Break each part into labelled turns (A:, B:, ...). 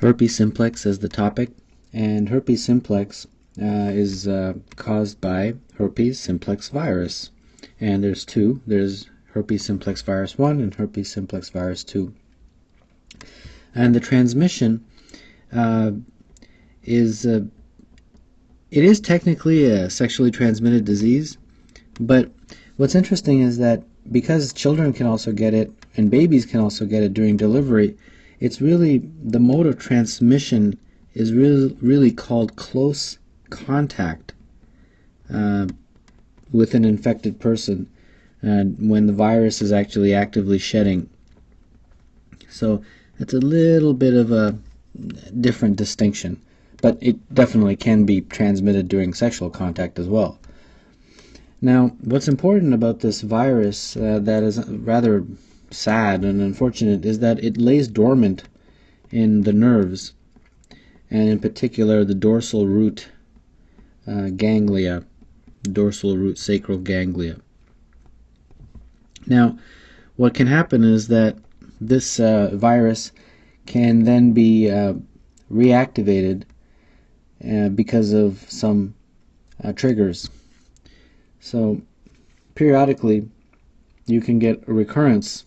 A: Herpes simplex as the topic, and herpes simplex is caused by herpes simplex virus. And there's two. There's herpes simplex virus 1 and herpes simplex virus 2. And the transmission it is technically a sexually transmitted disease, but what's interesting is that because children can also get it and babies can also get it during delivery, it's really, the mode of transmission is really called close contact with an infected person when the virus is actually actively shedding. So it's a little bit of a different distinction, but it definitely can be transmitted during sexual contact as well. Now, what's important about this virus that is rather sad and unfortunate is that it lays dormant in the nerves, and in particular the dorsal root ganglia, dorsal root sacral ganglia. Now, what can happen is that this virus can then be reactivated because of some triggers. So periodically you can get a recurrence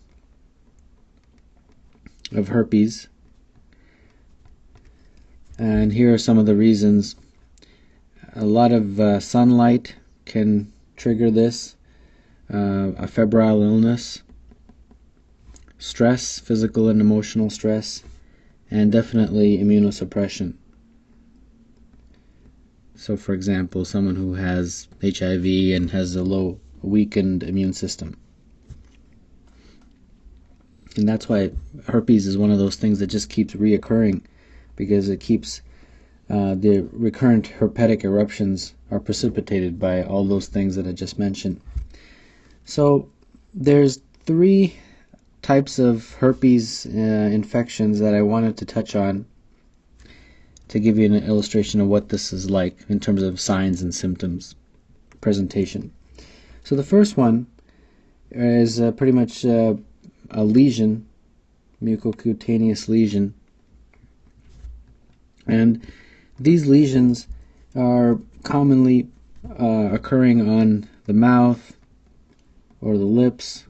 A: of herpes, and here are some of the reasons. A lot of sunlight can trigger this, a febrile illness, stress, physical and emotional stress, and definitely immunosuppression. So for example, someone who has HIV and has a weakened immune system. And that's why herpes is one of those things that just keeps reoccurring, because it keeps the recurrent herpetic eruptions are precipitated by all those things that I just mentioned. So there's three types of herpes infections that I wanted to touch on to give you an illustration of what this is like in terms of signs and symptoms presentation. So the first one is pretty much a lesion, mucocutaneous lesion, and these lesions are commonly occurring on the mouth or the lips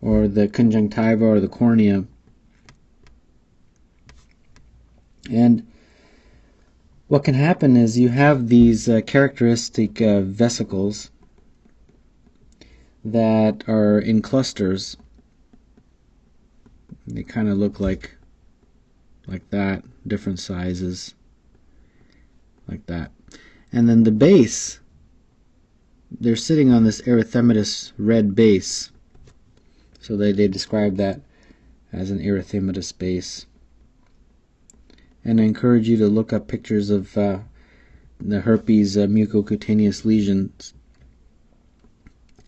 A: or the conjunctiva or the cornea. And what can happen is you have these characteristic vesicles that are in clusters. They kind of look like that, different sizes, like that. And then the base, they're sitting on this erythematous red base. So they describe that as an erythematous base. And I encourage you to look up pictures of the herpes mucocutaneous lesions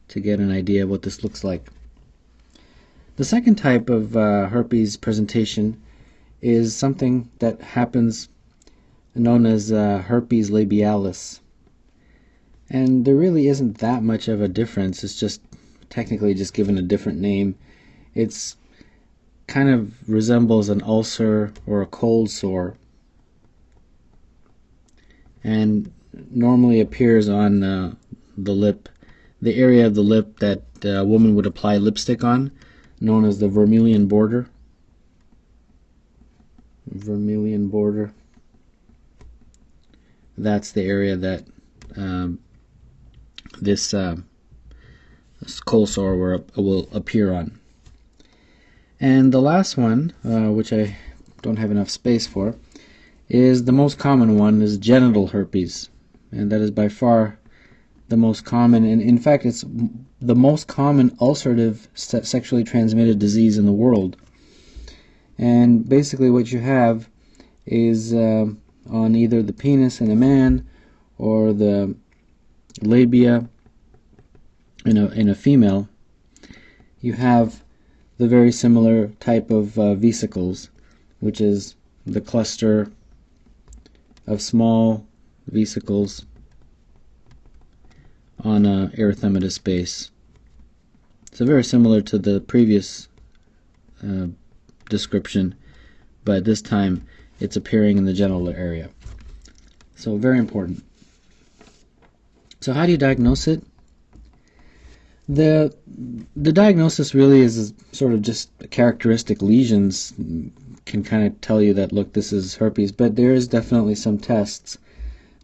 A: to get an idea of what this looks like. The second type of herpes presentation is something that happens known as herpes labialis. And there really isn't that much of a difference. It's just technically just given a different name. It's kind of resembles an ulcer or a cold sore, and normally appears on the lip, the area of the lip that a woman would apply lipstick on, known as the vermilion border. Vermilion border. That's the area that this cold sore will appear on. And the last one, which I don't have enough space for, is the most common one, is genital herpes. And that is by far the most common, and in fact it's the most common ulcerative sexually transmitted disease in the world. And basically what you have is on either the penis in a man or the labia in a female, you have the very similar type of vesicles, which is the cluster of small vesicles on a erythematous base. So very similar to the previous description, but this time it's appearing in the genital area. So very important. So how do you diagnose it? The diagnosis really is sort of just characteristic lesions can kind of tell you that, look, this is herpes, but there is definitely some tests.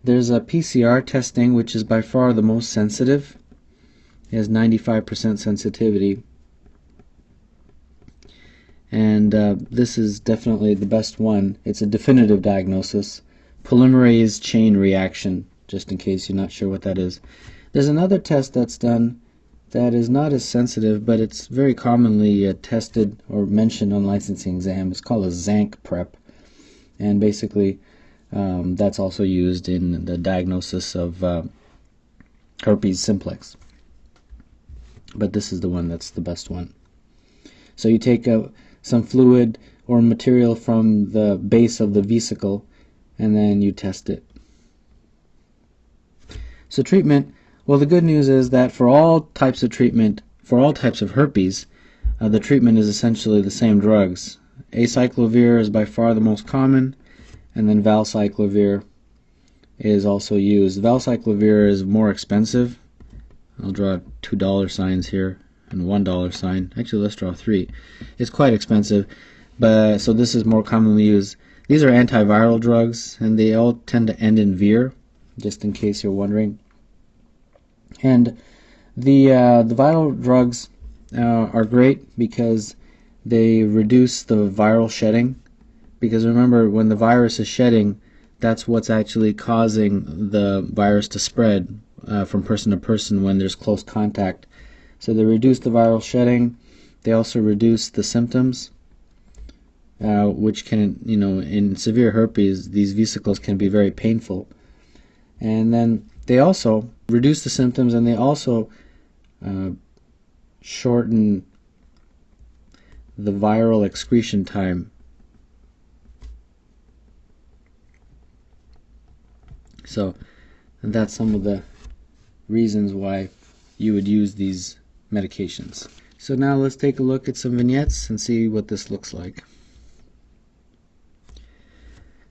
A: There's a PCR testing, which is by far the most sensitive. It has 95% sensitivity. And this is definitely the best one. It's a definitive diagnosis. Polymerase chain reaction, just in case you're not sure what that is. There's another test that's done that is not as sensitive, but it's very commonly tested or mentioned on licensing exam. It's called a Zank prep, and basically that's also used in the diagnosis of herpes simplex. But this is the one that's the best one. So you take some fluid or material from the base of the vesicle, and then you test it. So treatment. Well, the good news is that for all types of treatment, for all types of herpes, the treatment is essentially the same drugs. Acyclovir is by far the most common, and then valcyclovir is also used. Valcyclovir is more expensive. I'll draw $2 signs here and $1 sign. Actually, let's draw 3. It's quite expensive, but so this is more commonly used. These are antiviral drugs, and they all tend to end in vir, just in case you're wondering. And the viral drugs are great because they reduce the viral shedding. Because remember, when the virus is shedding, that's what's actually causing the virus to spread from person to person when there's close contact. So they reduce the viral shedding. They also reduce the symptoms, which can, in severe herpes, these vesicles can be very painful. And then they also reduce the symptoms, and they also shorten the viral excretion time. So that's some of the reasons why you would use these medications. So now let's take a look at some vignettes and see what this looks like.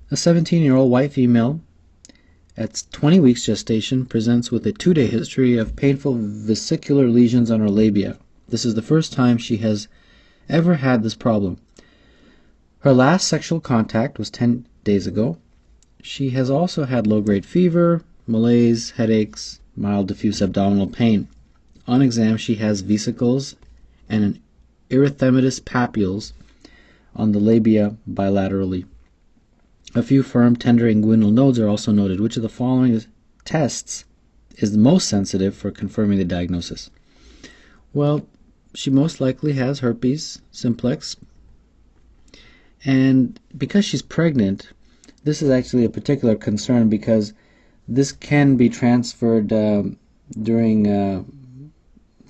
A: A 17-year-old white female at 20 weeks gestation presents with a 2-day history of painful vesicular lesions on her labia. This is the first time she has ever had this problem. Her last sexual contact was 10 days ago. She has also had low-grade fever, malaise, headaches, mild diffuse abdominal pain. On exam, she has vesicles and an erythematous papules on the labia bilaterally. A few firm, tender inguinal nodes are also noted. Which of the following tests is the most sensitive for confirming the diagnosis? Well, she most likely has herpes simplex. And because she's pregnant, this is actually a particular concern because this can be transferred during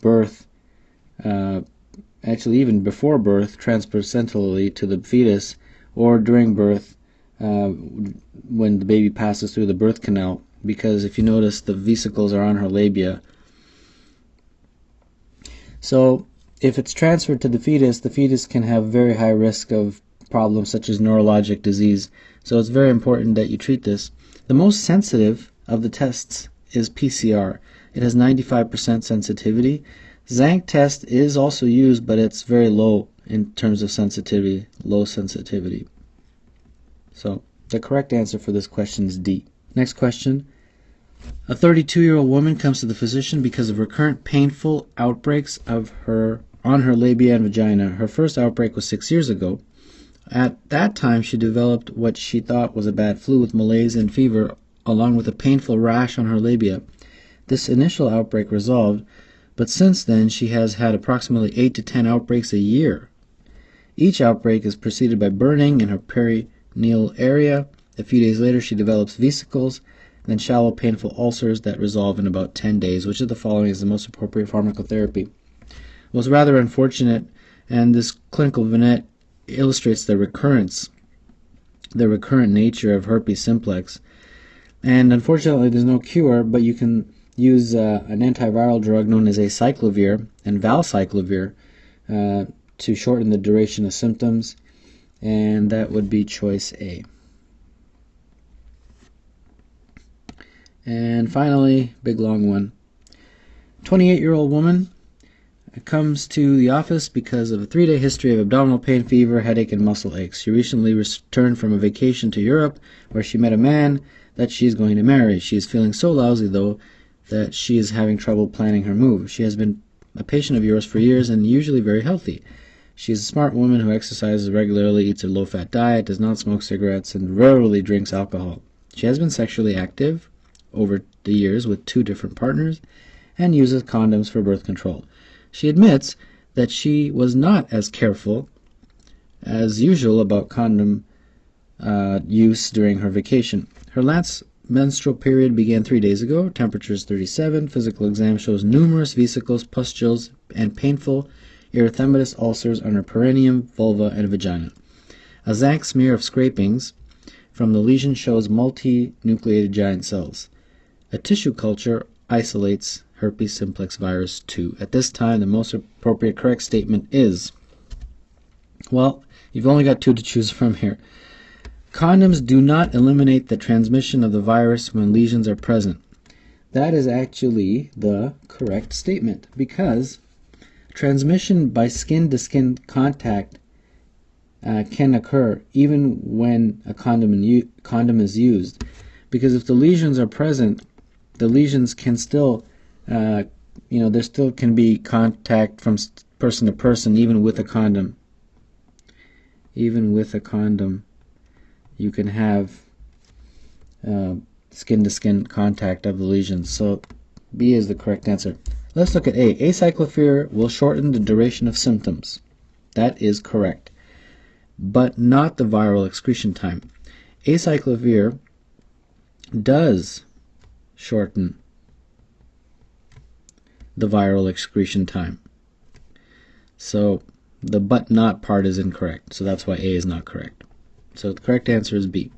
A: birth, actually even before birth, transplacentally to the fetus, or during birth, when the baby passes through the birth canal, because if you notice, the vesicles are on her labia. So if it's transferred to the fetus can have very high risk of problems such as neurologic disease. So it's very important that you treat this. The most sensitive of the tests is PCR. It has 95% sensitivity. Zank test is also used, but it's very low in terms of sensitivity, low sensitivity. So the correct answer for this question is D. Next question. A 32-year-old woman comes to the physician because of recurrent painful outbreaks on her labia and vagina. Her first outbreak was 6 years ago. At that time, she developed what she thought was a bad flu with malaise and fever, along with a painful rash on her labia. This initial outbreak resolved, but since then she has had approximately 8 to 10 outbreaks a year. Each outbreak is preceded by burning in her perineal area. A few days later she develops vesicles, then shallow painful ulcers that resolve in about 10 days. Which of the following is the most appropriate pharmacotherapy? Well, it's rather unfortunate, and this clinical vignette illustrates the recurrent nature of herpes simplex. And unfortunately there's no cure, but you can use an antiviral drug known as acyclovir and valcyclovir to shorten the duration of symptoms, and that would be choice A. And finally, big long one. 28-year-old woman comes to the office because of a 3-day history of abdominal pain, fever, headache, and muscle aches. She recently returned from a vacation to Europe where she met a man that she is going to marry. She is feeling so lousy, though, that she is having trouble planning her move. She has been a patient of yours for years and usually very healthy. She is a smart woman who exercises regularly, eats a low-fat diet, does not smoke cigarettes, and rarely drinks alcohol. She has been sexually active over the years with 2 different partners and uses condoms for birth control. She admits that she was not as careful as usual about condom use during her vacation. Her last menstrual period began 3 days ago. Temperature is 37. Physical exam shows numerous vesicles, pustules, and painful erythematous ulcers on her perineum, vulva, and vagina. A Zank smear of scrapings from the lesion shows multinucleated giant cells. A tissue culture isolates Herpes Simplex virus 2. At this time, the most appropriate correct statement is, well, you've only got 2 to choose from here. Condoms do not eliminate the transmission of the virus when lesions are present. That is actually the correct statement, because transmission by skin-to-skin contact can occur even when a condom is used, because if the lesions are present, the lesions can still, there still can be contact from person to person, even with a condom. Even with a condom, you can have skin-to-skin contact of the lesions. So B is the correct answer. Let's look at A. Acyclovir will shorten the duration of symptoms. That is correct, but not the viral excretion time. Acyclovir does shorten the viral excretion time. So the but not part is incorrect. So that's why A is not correct. So the correct answer is B.